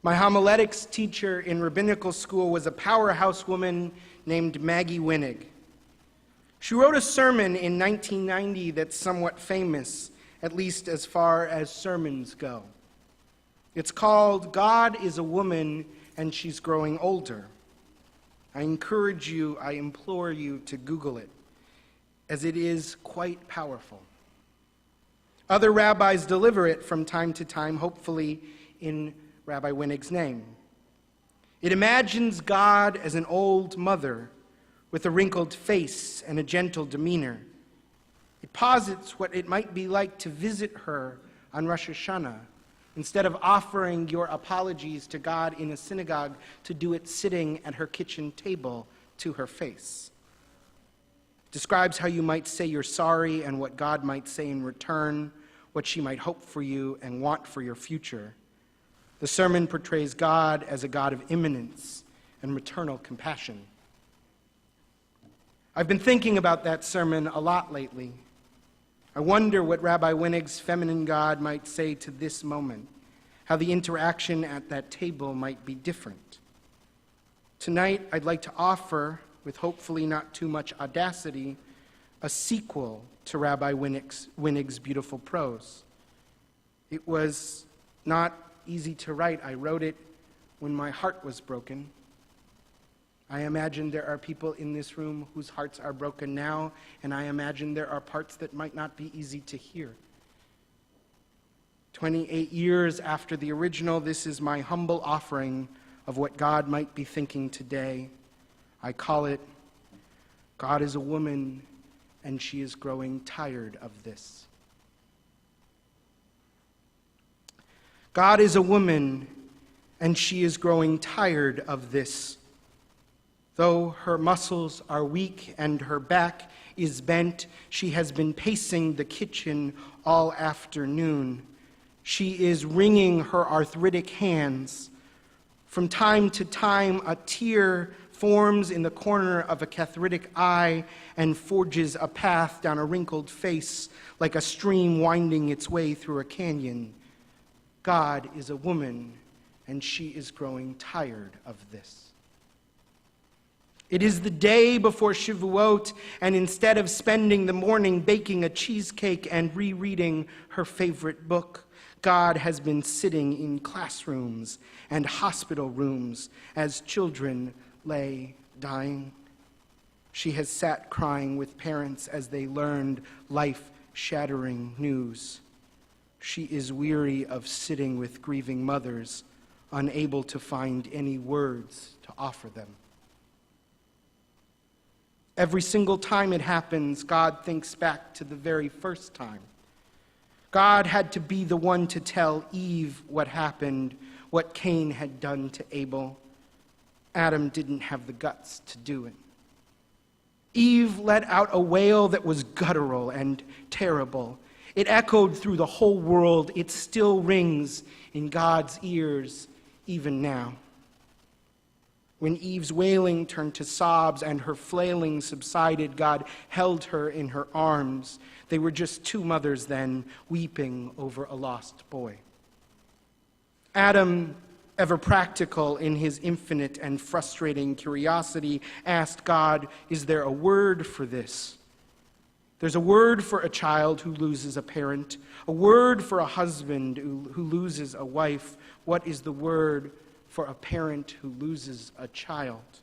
My homiletics teacher in rabbinical school was a powerhouse woman named Rabbi Wenig. She wrote a sermon in 1990 that's somewhat famous, at least as far as sermons go. It's called "God is a Woman and She's Growing Older." I encourage you, I implore you to Google it, as it is quite powerful. Other rabbis deliver it from time to time, hopefully in Rabbi Wenig's name. It imagines God as an old mother with a wrinkled face and a gentle demeanor. It posits what it might be like to visit her on Rosh Hashanah, instead of offering your apologies to God in a synagogue, to do it sitting at her kitchen table to her face. It describes how you might say you're sorry and what God might say in return, what she might hope for you and want for your future. The sermon portrays God as a God of immanence and maternal compassion. I've been thinking about that sermon a lot lately. I wonder what Rabbi Wenig's feminine God might say to this moment, how the interaction at that table might be different. Tonight, I'd like to offer, with hopefully not too much audacity, a sequel to Rabbi Wenig's beautiful prose. It was not easy to write. I wrote it when my heart was broken. I imagine there are people in this room whose hearts are broken now, and I imagine there are parts that might not be easy to hear. 28 years after the original, this is my humble offering of what God might be thinking today. I call it, "God is a woman, and she is growing tired of this." God is a woman, and she is growing tired of this. Though her muscles are weak and her back is bent, she has been pacing the kitchen all afternoon. She is wringing her arthritic hands. From time to time, a tear forms in the corner of a cathartic eye and forges a path down a wrinkled face like a stream winding its way through a canyon. God is a woman, and she is growing tired of this. It is the day before Shavuot, and instead of spending the morning baking a cheesecake and rereading her favorite book, God has been sitting in classrooms and hospital rooms as children lay dying. She has sat crying with parents as they learned life-shattering news. She is weary of sitting with grieving mothers, unable to find any words to offer them. Every single time it happens, God thinks back to the very first time. God had to be the one to tell Eve what happened, what Cain had done to Abel. Adam didn't have the guts to do it. Eve let out a wail that was guttural and terrible. It echoed through the whole world. It still rings in God's ears even now. When Eve's wailing turned to sobs and her flailing subsided, God held her in her arms. They were just two mothers then, weeping over a lost boy. Adam, ever practical in his infinite and frustrating curiosity, asked God, "Is there a word for this?" There's a word for a child who loses a parent, a word for a husband who loses a wife. What is the word for a parent who loses a child?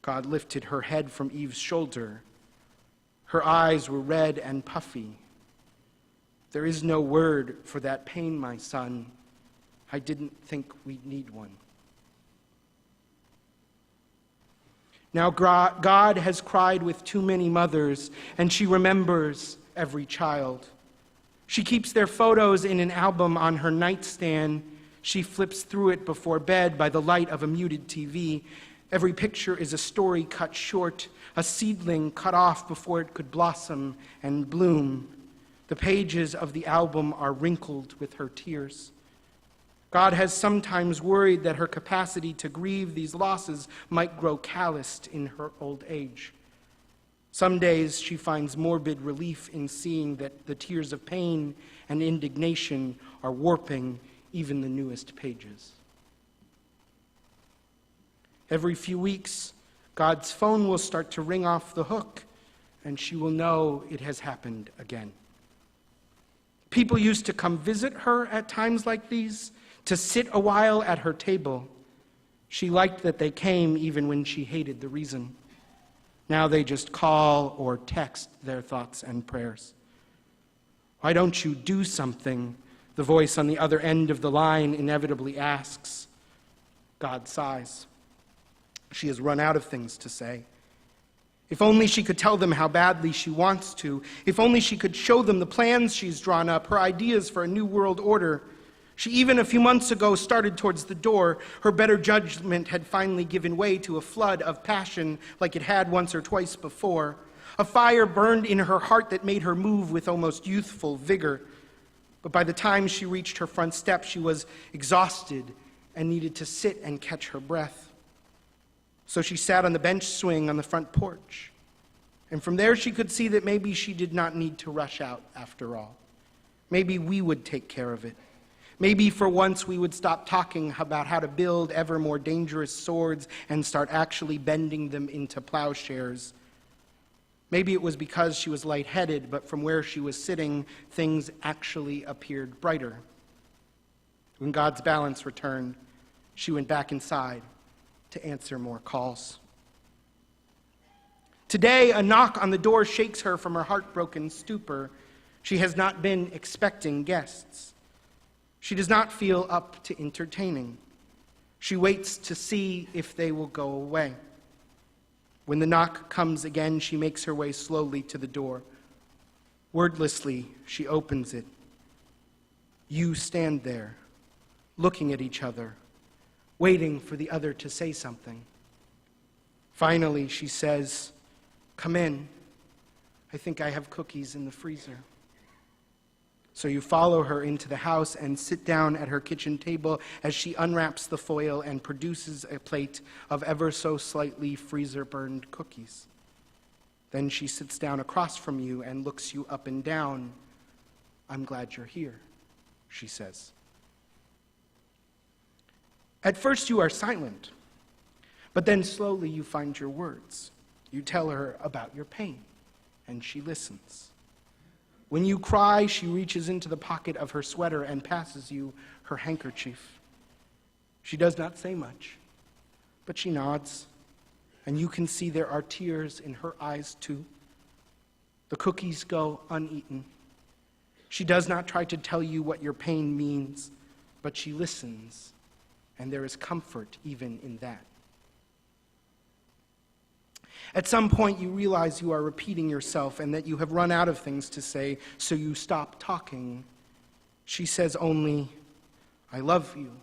God lifted her head from Eve's shoulder. Her eyes were red and puffy. "There is no word for that pain, my son. I didn't think we'd need one." Now God has cried with too many mothers, and she remembers every child. She keeps their photos in an album on her nightstand. She flips through it before bed by the light of a muted TV. Every picture is a story cut short, a seedling cut off before it could blossom and bloom. The pages of the album are wrinkled with her tears. God has sometimes worried that her capacity to grieve these losses might grow calloused in her old age. Some days she finds morbid relief in seeing that the tears of pain and indignation are warping even the newest pages. Every few weeks, God's phone will start to ring off the hook, and she will know it has happened again. People used to come visit her at times like these, to sit a while at her table. She liked that they came even when she hated the reason. Now they just call or text their thoughts and prayers. "Why don't you do something?" the voice on the other end of the line inevitably asks. God sighs. She has run out of things to say. If only she could tell them how badly she wants to. If only she could show them the plans she's drawn up, her ideas for a new world order. She even a few months ago started towards the door. Her better judgment had finally given way to a flood of passion like it had once or twice before. A fire burned in her heart that made her move with almost youthful vigor. But by the time she reached her front step, she was exhausted and needed to sit and catch her breath. So she sat on the bench swing on the front porch. And from there she could see that maybe she did not need to rush out after all. Maybe we would take care of it. Maybe for once we would stop talking about how to build ever more dangerous swords and start actually bending them into plowshares. Maybe it was because she was lightheaded, but from where she was sitting, things actually appeared brighter. When God's balance returned, she went back inside to answer more calls. Today, a knock on the door shakes her from her heartbroken stupor. She has not been expecting guests. She does not feel up to entertaining. She waits to see if they will go away. When the knock comes again, she makes her way slowly to the door. Wordlessly, she opens it. You stand there, looking at each other, waiting for the other to say something. Finally, she says, "Come in. I think I have cookies in the freezer." So you follow her into the house and sit down at her kitchen table as she unwraps the foil and produces a plate of ever so slightly freezer-burned cookies. Then she sits down across from you and looks you up and down. "I'm glad you're here," she says. At first you are silent, but then slowly you find your words. You tell her about your pain, and she listens. When you cry, she reaches into the pocket of her sweater and passes you her handkerchief. She does not say much, but she nods, and you can see there are tears in her eyes too. The cookies go uneaten. She does not try to tell you what your pain means, but she listens, and there is comfort even in that. At some point, you realize you are repeating yourself and that you have run out of things to say, so you stop talking. She says only, "I love you,"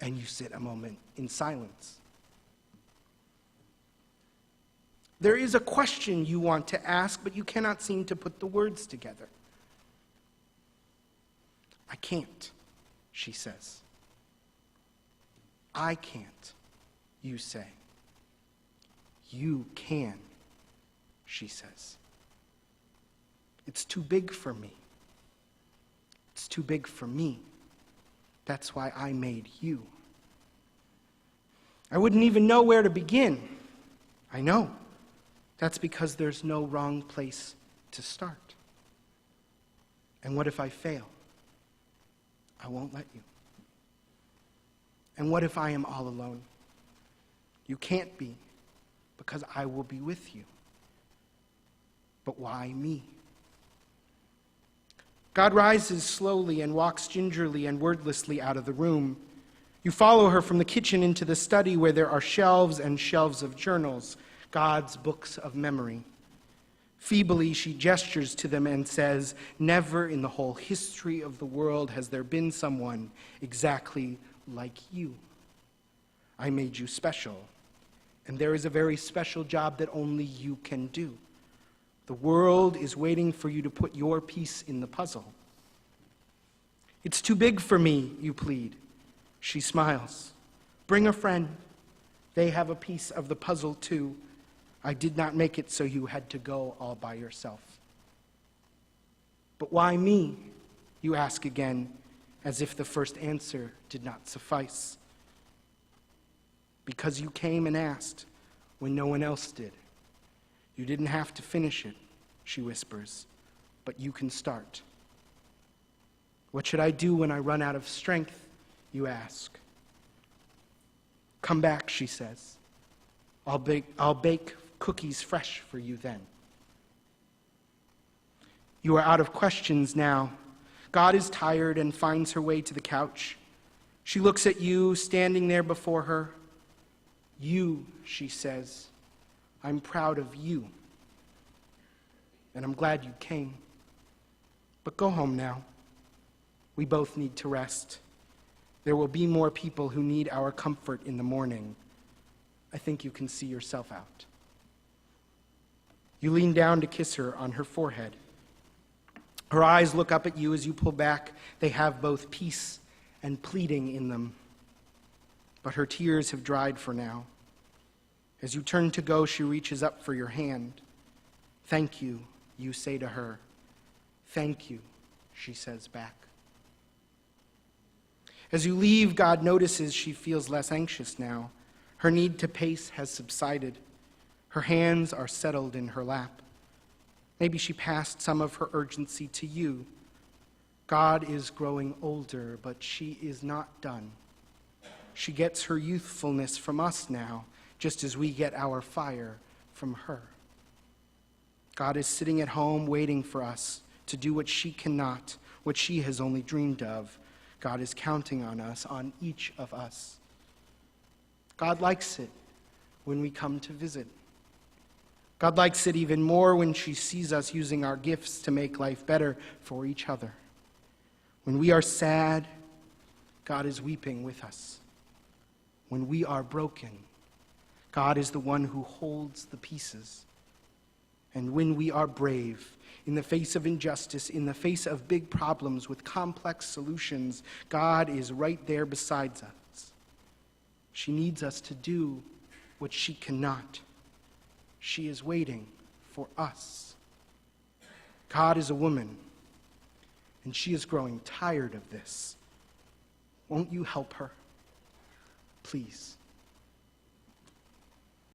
and you sit a moment in silence. There is a question you want to ask, but you cannot seem to put the words together. "I can't," she says. "I can't," you say. "You can," she says. "It's too big for me. It's too big for me. That's why I made you. I wouldn't even know where to begin. I know. That's because there's no wrong place to start. And what if I fail? I won't let you. And what if I am all alone? You can't be, because I will be with you. But why me?" God rises slowly and walks gingerly and wordlessly out of the room. You follow her from the kitchen into the study where there are shelves and shelves of journals, God's books of memory. Feebly, she gestures to them and says, "Never in the whole history of the world has there been someone exactly like you. I made you special. And there is a very special job that only you can do. The world is waiting for you to put your piece in the puzzle." "It's too big for me," you plead. She smiles. "Bring a friend. They have a piece of the puzzle too. I did not make it so you had to go all by yourself." "But why me?" you ask again, as if the first answer did not suffice. Because you came and asked when no one else did. You didn't have to finish it, she whispers, but you can start. What should I do when I run out of strength, you ask? Come back, she says. I'll bake cookies fresh for you then. You are out of questions now. God is tired and finds her way to the couch. She looks at you, standing there before her. You, she says, I'm proud of you. And I'm glad you came. But go home now. We both need to rest. There will be more people who need our comfort in the morning. I think you can see yourself out. You lean down to kiss her on her forehead. Her eyes look up at you as you pull back. They have both peace and pleading in them. But her tears have dried for now. As you turn to go, she reaches up for your hand. Thank you, you say to her. Thank you, she says back. As you leave, God notices she feels less anxious now. Her need to pace has subsided. Her hands are settled in her lap. Maybe she passed some of her urgency to you. God is growing older, but she is not done. She gets her youthfulness from us now, just as we get our fire from her. God is sitting at home waiting for us to do what she cannot, what she has only dreamed of. God is counting on us, on each of us. God likes it when we come to visit. God likes it even more when she sees us using our gifts to make life better for each other. When we are sad, God is weeping with us. When we are broken, God is the one who holds the pieces. And when we are brave, in the face of injustice, in the face of big problems with complex solutions, God is right there beside us. She needs us to do what she cannot. She is waiting for us. God is a woman, and she is growing tired of this. Won't you help her? Please.